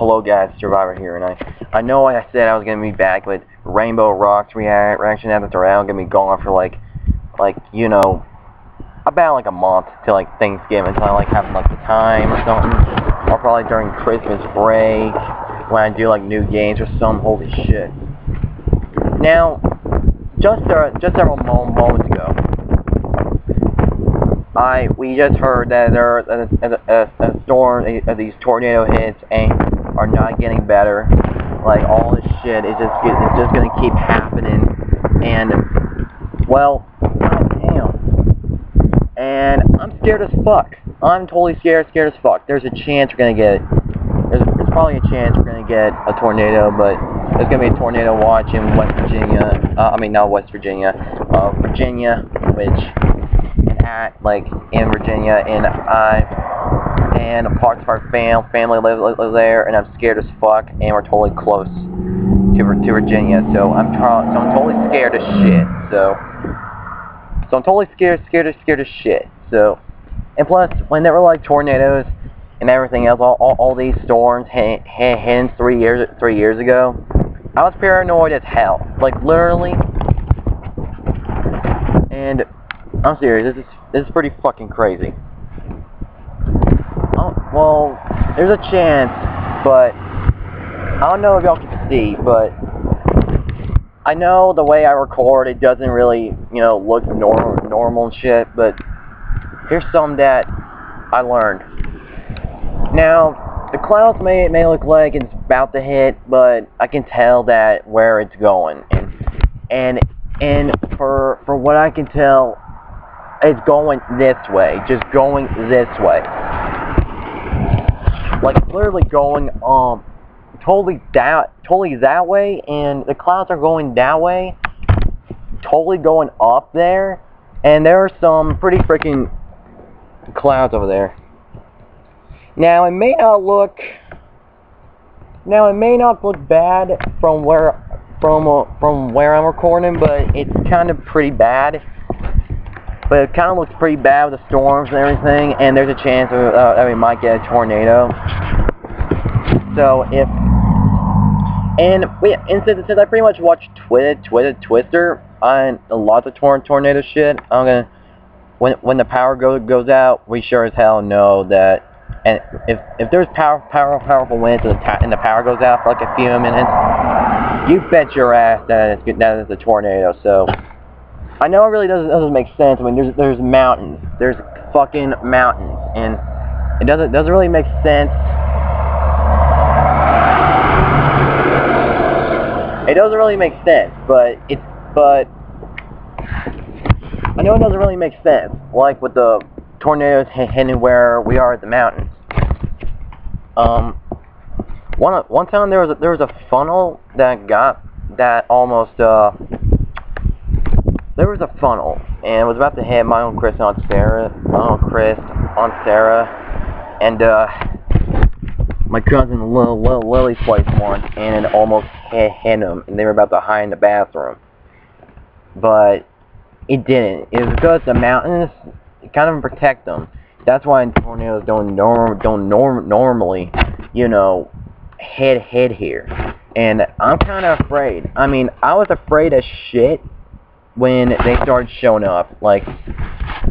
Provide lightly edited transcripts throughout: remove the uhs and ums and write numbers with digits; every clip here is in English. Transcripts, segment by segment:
Hello guys, Survivor here, and I know I said I was gonna be back with Rainbow Rocks reaction after I'm gonna be gone for like you know, about like a month till like Thanksgiving, until I like have like the time or something, or probably during Christmas break when I do like new games or some holy shit. Now, just several moments ago, we just heard that a storm, these tornado hits are not getting better. Like all this shit is just gonna keep happening, and well, goddamn. And I'm scared as fuck. I'm totally scared as fuck. There's a chance we're gonna get. There's probably a chance we're gonna get a tornado, but there's gonna be a tornado watch in West Virginia. I mean, not West Virginia, Virginia, which like in Virginia, and parts of our family live there, and I'm scared as fuck, and we're totally close to Virginia, so I'm totally scared as shit. So I'm totally scared as shit. So, and plus, when there were like tornadoes and everything else, all these storms hitting 3 years ago, I was paranoid as hell, like literally. And I'm serious, this is pretty fucking crazy. Oh, well, there's a chance, but I don't know if y'all can see, but I know the way I record, it doesn't really, you know, look normal and shit, but here's something that I learned. Now, the clouds may look like it's about to hit, but I can tell that where it's going, and for what I can tell, it's going this way, just going this way. Like literally going totally that way, and the clouds are going that way, totally going up there, and there are some pretty freaking clouds over there. Now it may not look bad from where I'm recording, but it's kind of pretty bad. But it kind of looks pretty bad with the storms and everything, and there's a chance that we might get a tornado. So since I pretty much watched Twister on a lot of tornado shit, I'm gonna when the power goes out, we sure as hell know that. And if there's powerful winds and the power goes out for like a few minutes, you bet your ass that it's a tornado. So I know it really doesn't make sense. I mean, there's mountains, there's fucking mountains, and it doesn't really make sense. It doesn't really make sense, but I know it doesn't really make sense. Like with the tornadoes hitting where we are at the mountains. One time there was a funnel that almost there was a funnel, and it was about to hit my Uncle Chris and Aunt Sarah, and my cousin Lily's place once, and it almost hit him, and they were about to hide in the bathroom. But it didn't. It was because the mountains kind of protect them. That's why tornadoes don't normally, you know, hit here. And I'm kind of afraid. I mean, I was afraid as shit when they started showing up, like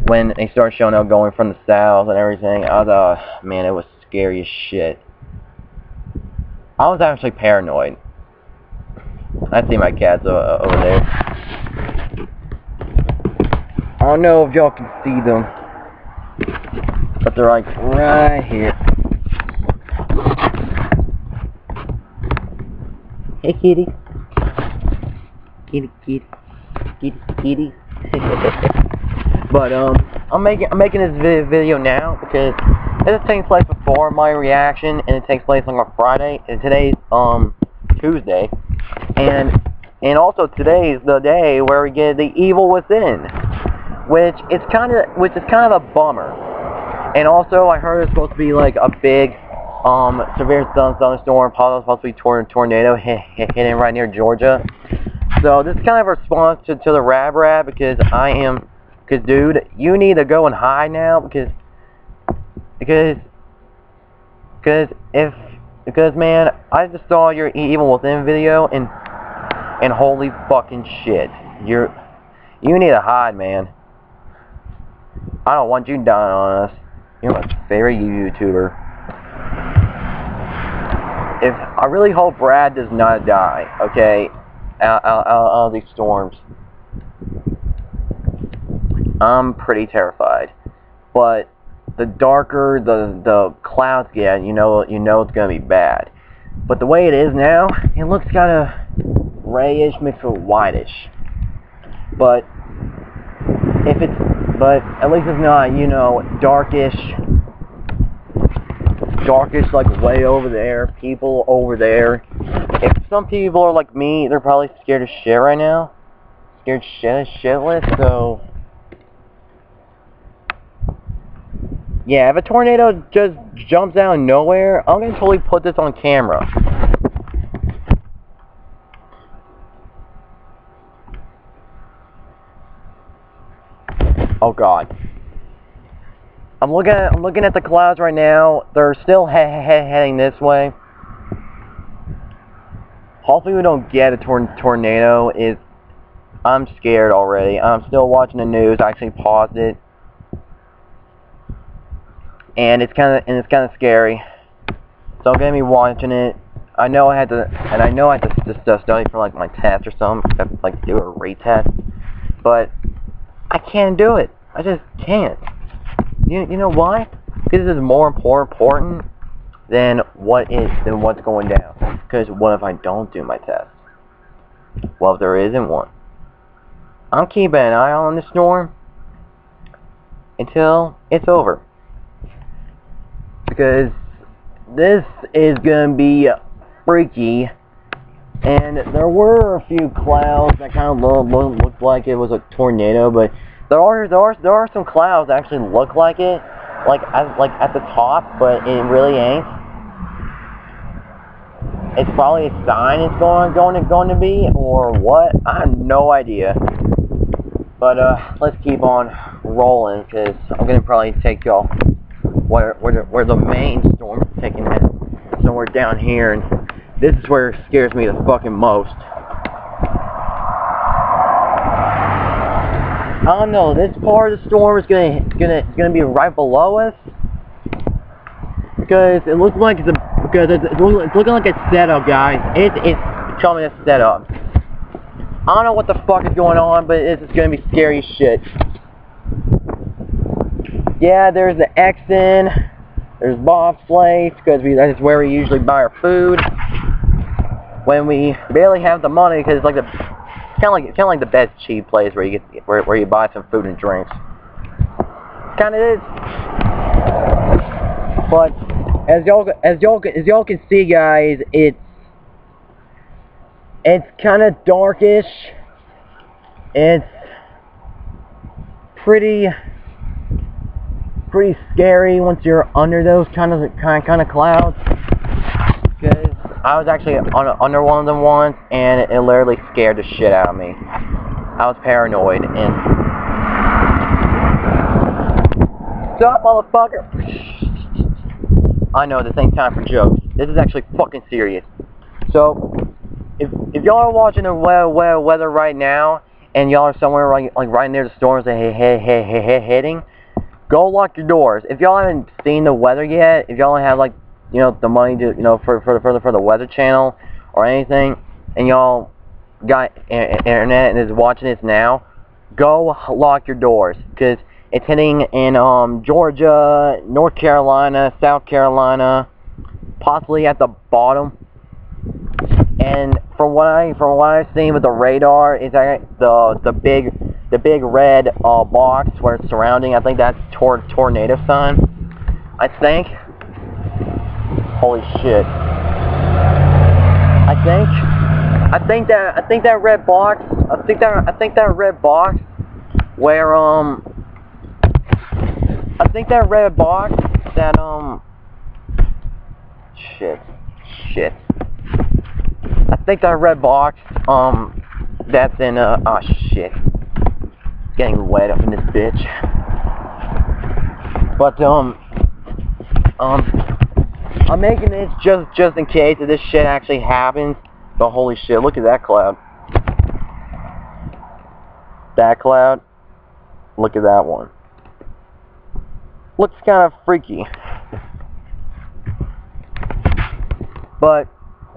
when they started showing up going from the south and everything. I was, man, it was scary as shit. I was actually paranoid. I see my cats over there. I don't know if y'all can see them, but they're like right here. Hey kitty. Kitty. But I'm making this video now because this takes place before my reaction, and it takes place on a Friday, and today's Tuesday, and also today's the day where we get the Evil Within, which is kind of a bummer. And also I heard it's supposed to be like a big severe thunderstorm, possibly tornado hitting right near Georgia. So this is kind of a response to the Rab, because dude, you need to go and hide now, because if Because, man, I just saw your Evil Within video, and holy fucking shit. You need to hide, man. I don't want you dying on us. You're my favorite YouTuber. I really hope Brad does not die, okay? Out of these storms. I'm pretty terrified. But the darker the clouds get, you know it's gonna be bad. But the way it is now, it looks kinda grayish mixed with whitish. But at least it's not, you know, darkish like way over there, people over there. If some people are like me, they're probably scared as shit right now. Scared shitless, so yeah, if a tornado just jumps out of nowhere, I'm gonna totally put this on camera. Oh god. I'm looking at the clouds right now. They're still heading this way. Hopefully we don't get a tornado. I'm scared already. I'm still watching the news. I actually paused it. And it's kind of scary. So I'm gonna be watching it. I know I had to study for like my test or something. I have to like do a retest. But I can't do it. I just can't. You know why? Because this is more important than what's going down. Because what if I don't do my test? Well, if there isn't one, I'm keeping an eye on the storm until it's over. Because this is gonna be freaky. And there were a few clouds that kind of looked like it was a tornado, but there are some clouds that actually look like it, like at the top, but it really ain't. It's probably a sign it's going to be, or what? I have no idea. But let's keep on rolling, because I'm gonna probably take y'all where the main storm is taking it, somewhere down here, and this is where it scares me the fucking most. I don't know, this part of the storm is gonna be right below us, because it looks like it's looking like a setup, guys. It's showing me a setup. I don't know what the fuck is going on, but it's gonna be scary as shit. Yeah, there's the Exxon, there's Bob's place, because that's where we usually buy our food when we barely have the money, because it's like kind of like the best cheap place where you get where you buy some food and drinks. Kind of is. But as y'all can see, guys, it's kind of darkish. It's pretty scary once you're under those kind of clouds. Because I was actually under one of them once, and it literally scared the shit out of me. I was paranoid, and stop, motherfucker! I know, this ain't time for jokes. This is actually fucking serious. So, if y'all are watching the weather right now, and y'all are somewhere like right near the storms that hitting, go lock your doors. If y'all haven't seen the weather yet, if y'all don't have like, you know, the money to, you know, for the Weather Channel or anything, and y'all got internet and is watching this now, go lock your doors, because it's hitting in Georgia, North Carolina, South Carolina, possibly at the bottom. And from what I've seen with the radar, is that the big red box where it's surrounding, I think that's tornado sign, I think. Holy shit. I think that red box, I think that red box where I think that red box that shit. I think that red box that's in oh shit. It's getting wet up in this bitch. But I'm making this just in case if this shit actually happens. But holy shit, look at that cloud. That cloud. Look at that one. Looks kind of freaky. But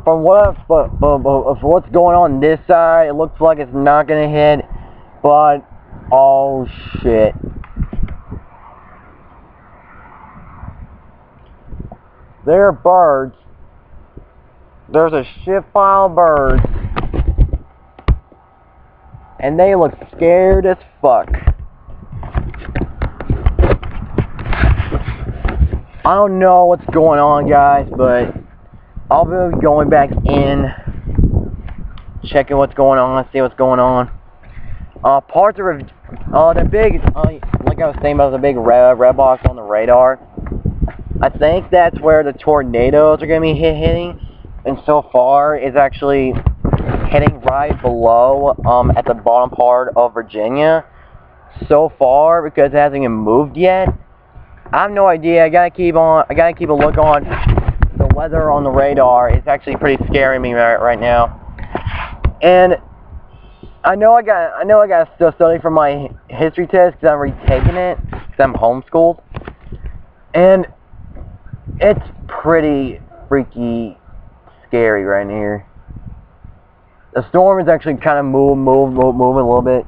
from what's going on this side, it looks like it's not gonna hit. But oh shit. There are birds. There's a shit pile of birds. And they look scared as fuck. I don't know what's going on, guys, but I'll be going back in, checking what's going on, see what's going on. Parts of the big, like I was saying about the big red box on the radar, I think that's where the tornadoes are going to be hitting, and so far it's actually hitting right below, at the bottom part of Virginia, so far, because it hasn't even moved yet. I have no idea. I gotta keep a look on the weather on the radar. It's actually pretty scaring me right now. And I know I got still study for my history test because I'm retaking it because I'm homeschooled. And it's pretty freaky scary right here. The storm is actually kind of moving a little bit.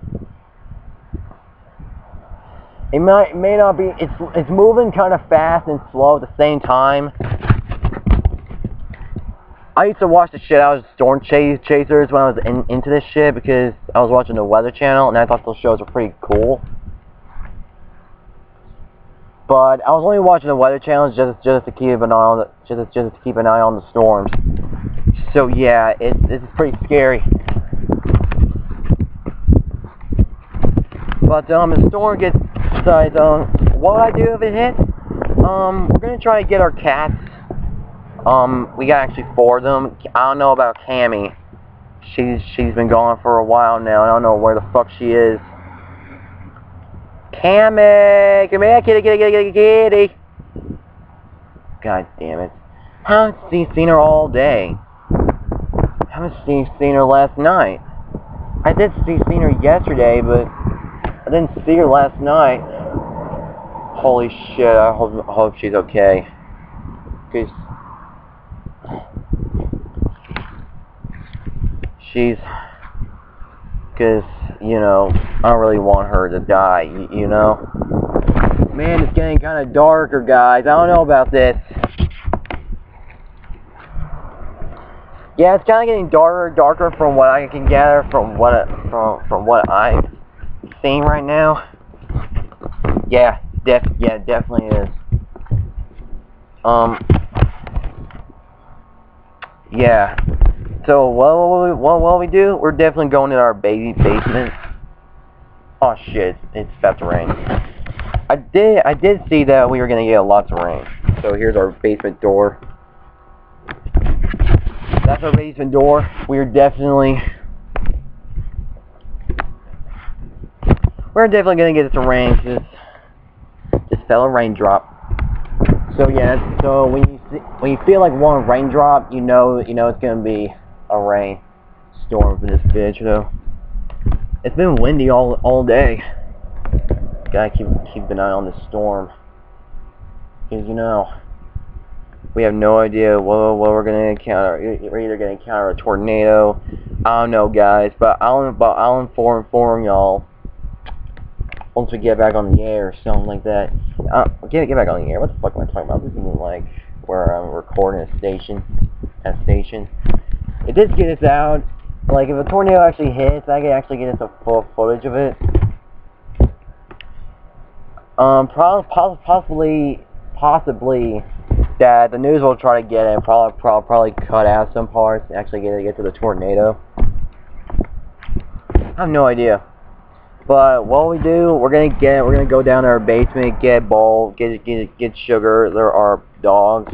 It may not be. It's moving kind of fast and slow at the same time. I used to watch the shit out of Storm Chasers when I was into this shit because I was watching the Weather Channel and I thought those shows were pretty cool. But I was only watching the Weather Channel just to keep an eye on the storms. So yeah, it's pretty scary. But the storm gets started. What I do if it hits? We're gonna try to get our cats. We got actually 4 of them. I don't know about Cammy. She's been gone for a while now. I don't know where the fuck she is. Cammy, come here, kitty. God damn it! I haven't seen her all day. I haven't seen her last night. I did seen her yesterday, but I didn't see her last night. Holy shit! I hope she's okay. Cause you know, I don't really want her to die. You know. Man, it's getting kind of darker, guys. I don't know about this. Yeah, it's kind of getting darker from what I can gather from what I've seen right now. Yeah, definitely is. Yeah. So what we do? We're definitely going in our basement. Oh shit! It's about to rain. I did see that we were gonna get lots of rain. So here's our basement door. That's our basement door. We're definitely gonna get some rain. This fellow raindrop. So yeah. So when you feel like one raindrop, you know it's gonna be a rain storm for this bitch though. It's been windy all day. Gotta keep an eye on the storm. Because you know, we have no idea what we're gonna encounter. We're either gonna encounter a tornado. I don't know, guys, but I'll inform y'all once we get back on the air or something like that. Get back on the air. What the fuck am I talking about? This isn't like where I'm recording a station. It did get us out. Like, if a tornado actually hits, I can actually get us a full footage of it. Possibly that the news will try to get it and probably cut out some parts and actually get to the tornado. I have no idea. But what we do, we're gonna go down to our basement, get Bowl, get Sugar. There are dogs.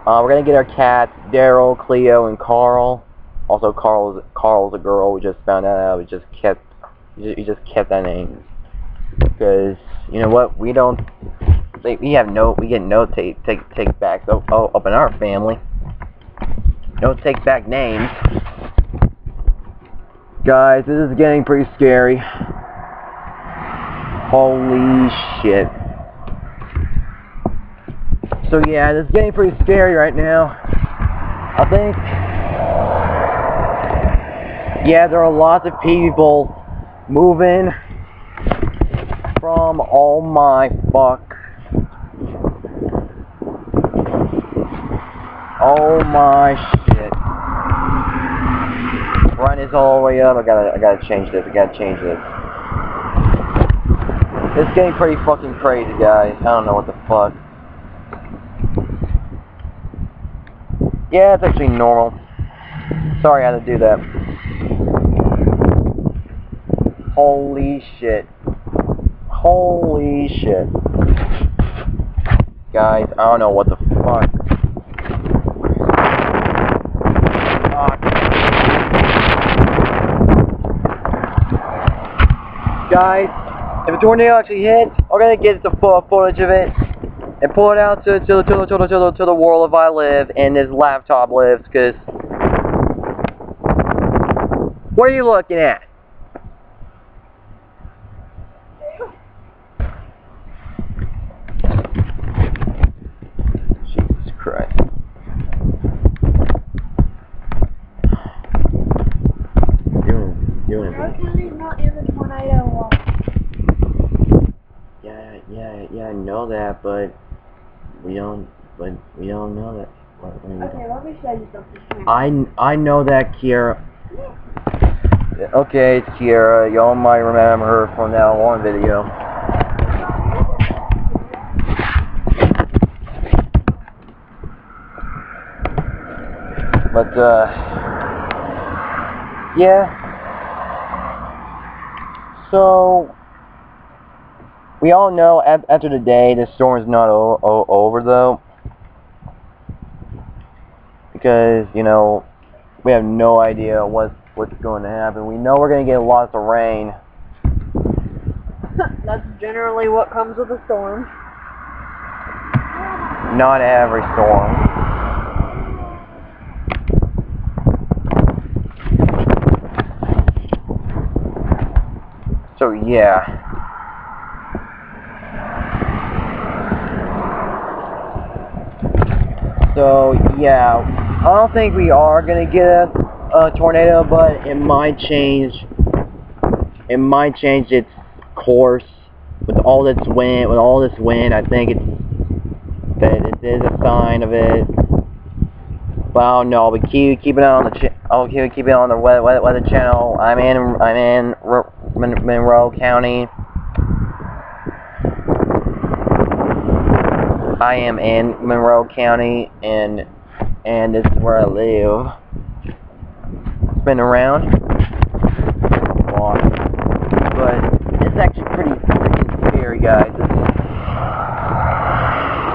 We're gonna get our cats, Daryl, Cleo, and Carl. Also, Carl's a girl. We just found that out. We just kept that name because you know what? We don't We get no take backs up in our family. No take back names. Guys, this is getting pretty scary. Holy shit. So yeah, this is getting pretty scary right now. I think, yeah, there are lots of people moving from, oh my fuck. Oh my shit. Run is all the way up. I gotta change this. It's getting pretty fucking crazy, guys. I don't know what the fuck. Yeah, it's actually normal. Sorry I had to do that. Holy shit. Holy shit. Guys, I don't know what the fuck. Guys, if a tornado actually hits, I'm gonna get the footage of it and pull it out to the world if I live and this laptop lives, because what are you looking at? Jesus Christ. Doing not in the tornado watch. Yeah, I know that, but we don't know that. Okay, let me show you something. I know that, Kiera. Okay, it's Kiera. Y'all might remember her from that one video. But yeah. So we all know after the day, the storm is not over though, because you know we have no idea what's going to happen. We know we're going to get lots of rain. That's generally what comes with a storm. Not every storm. So yeah. So yeah, I don't think we are gonna get a tornado, but it might change. It might change its course with all this wind. With all this wind, I think it is a sign of it. But I don't know. I'll be keeping it on the I'll keep it on the weather channel. I'm in Monroe County. I am in Monroe County, and this is where I live. It's been around a lot, but it's actually pretty freaking scary, guys.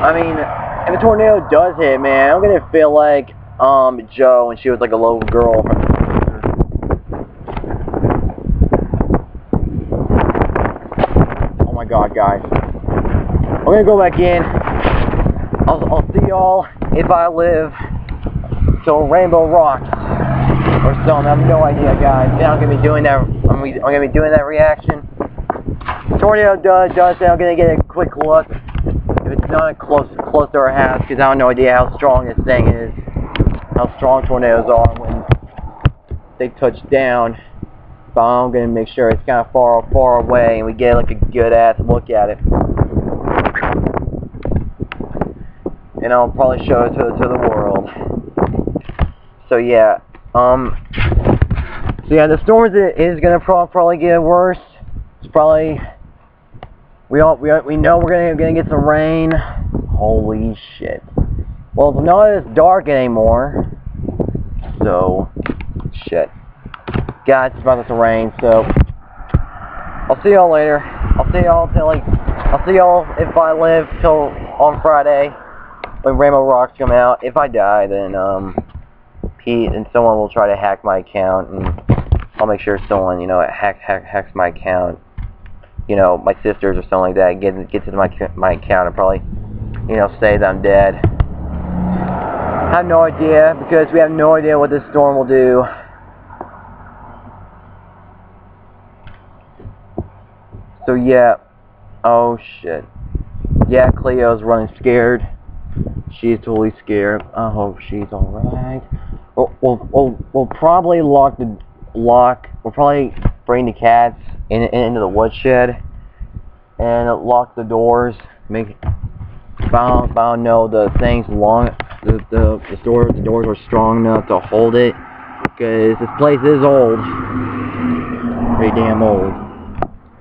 I mean, if a tornado does hit, man, I'm gonna feel like Joe when she was like a little girl. Oh my God, guys! I'm gonna go back in. I'll see y'all if I live till Rainbow Rocks or something. I have no idea, guys. And I'm gonna be doing that. I'm gonna be doing that reaction. Tornado does. I'm gonna get a quick look. If it's not close to our house, because I have no idea how strong this thing is. How strong tornadoes are when they touch down. But I'm gonna make sure it's kind of far away, and we get like a good ass look at it. And I'll probably show it to the world. So yeah, the storm is gonna probably get worse. It's probably we know we're gonna get some rain. Holy shit! Well, it's not as dark anymore. So shit, God, it's about to rain. So I'll see y'all later. I'll see y'all if I live till on Friday. When Rainbow Rocks come out. If I die, then Pete and someone will try to hack my account, and I'll make sure someone, hacks my account. you know, my sisters or something like that get into my account and probably, you know, say that I'm dead. I have no idea, because we have no idea what this storm will do. So yeah, oh shit. Yeah, Cleo's running scared. She's totally scared. I hope she's alright. We'll probably we'll probably bring the cats into the woodshed and lock the doors. I don't know, the things the doors are strong enough to hold it, because this place is old, pretty damn old,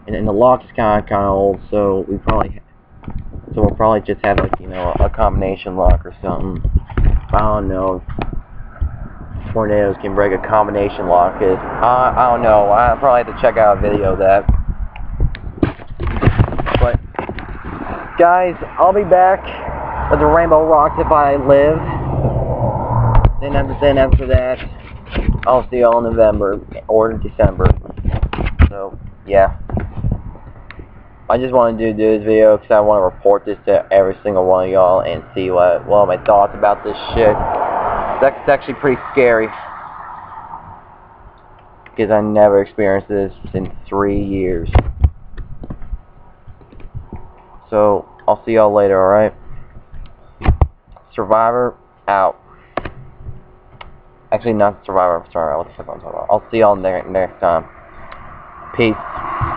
and the lock is kind of old, so we'll probably just have, like, you know, a combination lock or something. I don't know if tornadoes can break a combination lock. I don't know. I probably have to check out a video of that. But guys, I'll be back with the Rainbow Rocks if I live. Then after that, I'll see y'all in November or December. So yeah. I just want to do this video because I want to report this to every single one of y'all and see what my thoughts about this shit. That's actually pretty scary, because I never experienced this in 3 years. So I'll see y'all later, alright? Survivor out. Actually, not Survivor. Sorry, what the fuck am I talking about? I'll see y'all next time. Peace.